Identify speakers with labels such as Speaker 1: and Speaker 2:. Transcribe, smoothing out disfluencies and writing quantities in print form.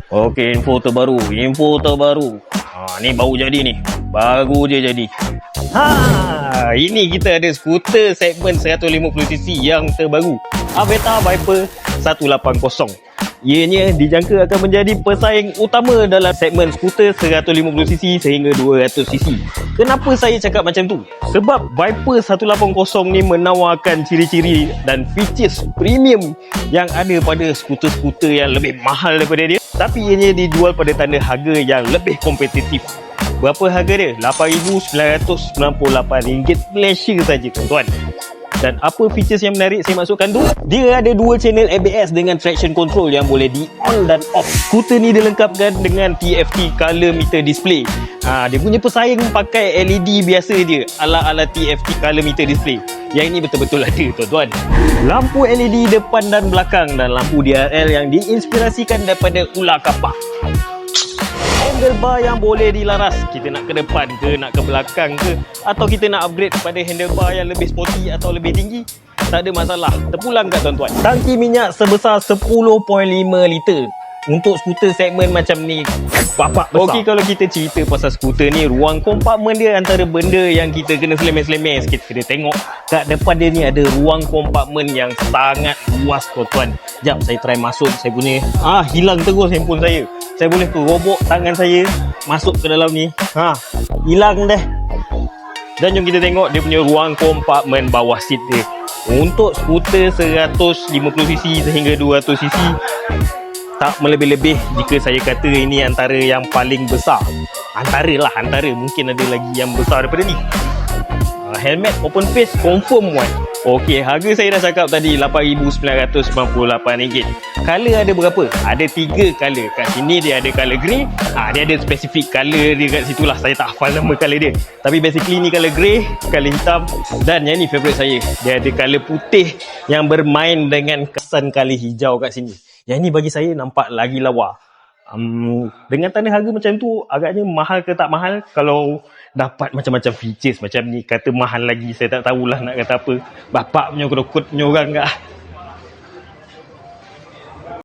Speaker 1: Okey, info terbaru. Ni baru jadi ni. Baru je jadi. Ini kita ada skuter segmen 150cc yang terbaru. Aveta Viper 180. Ianya dijangka akan menjadi pesaing utama dalam segmen skuter 150cc sehingga 200cc. Kenapa saya cakap macam tu? Sebab Viper 180 ni menawarkan ciri-ciri dan features premium yang ada pada skuter-skuter yang lebih mahal daripada dia, tapi ianya dijual pada tanda harga yang lebih kompetitif. Berapa harga dia? RM8,998 Malaysia saja, tuan-tuan. Dan apa features yang menarik saya masukkan tu? Dia ada dual channel ABS dengan traction control yang boleh di on dan off. Skuter ni dilengkapkan dengan TFT color meter display. Dia punya pesaing pakai LED biasa dia, ala-ala TFT color meter display. Yang ini betul-betul ada, tuan-tuan. Lampu LED depan dan belakang dan lampu DRL yang diinspirasikan daripada ular kapak. Handlebar yang boleh dilaras, kita nak ke depan ke, nak ke belakang ke, atau kita nak upgrade kepada handlebar yang lebih sporty atau lebih tinggi, tak ada masalah, terpulang kat tuan-tuan. Tangki minyak sebesar 10.5 liter untuk skuter segmen macam ni, bapak besar. Okey, kalau kita cerita pasal skuter ni, ruang kompartmen dia antara benda yang kita kena selemen-selemen sikit. Kita tengok kat depan dia ni ada ruang kompartmen yang sangat luas, tuan-tuan. Jap, saya try masuk saya punya, hilang terus handphone saya. Saya boleh terobok tangan saya masuk ke dalam ni. Hilang dah. Dan jom kita tengok dia punya ruang kompartmen bawah seat dia. Untuk skuter 150cc sehingga 200cc, tak melebih-lebih jika saya kata ini antara yang paling besar. Antara, mungkin ada lagi yang besar daripada ni. Helmet open face confirm one. Okey, harga saya dah cakap tadi RM8,998. Color ada berapa? Ada 3 color. Kat sini dia ada color grey. Dia ada spesifik color dia kat situlah. Saya tak hafal nama color dia. Tapi basically ni color grey, color hitam, dan yang ni favourite saya. Dia ada color putih yang bermain dengan kesan color hijau kat sini. Yang ni bagi saya nampak lagi lawa. Dengan tanda harga macam tu, agaknya mahal ke tak mahal? Kalau dapat macam-macam features macam ni, kata mahal lagi, saya tak tahulah nak kata apa. Bapak punya kedokut punya orang ke.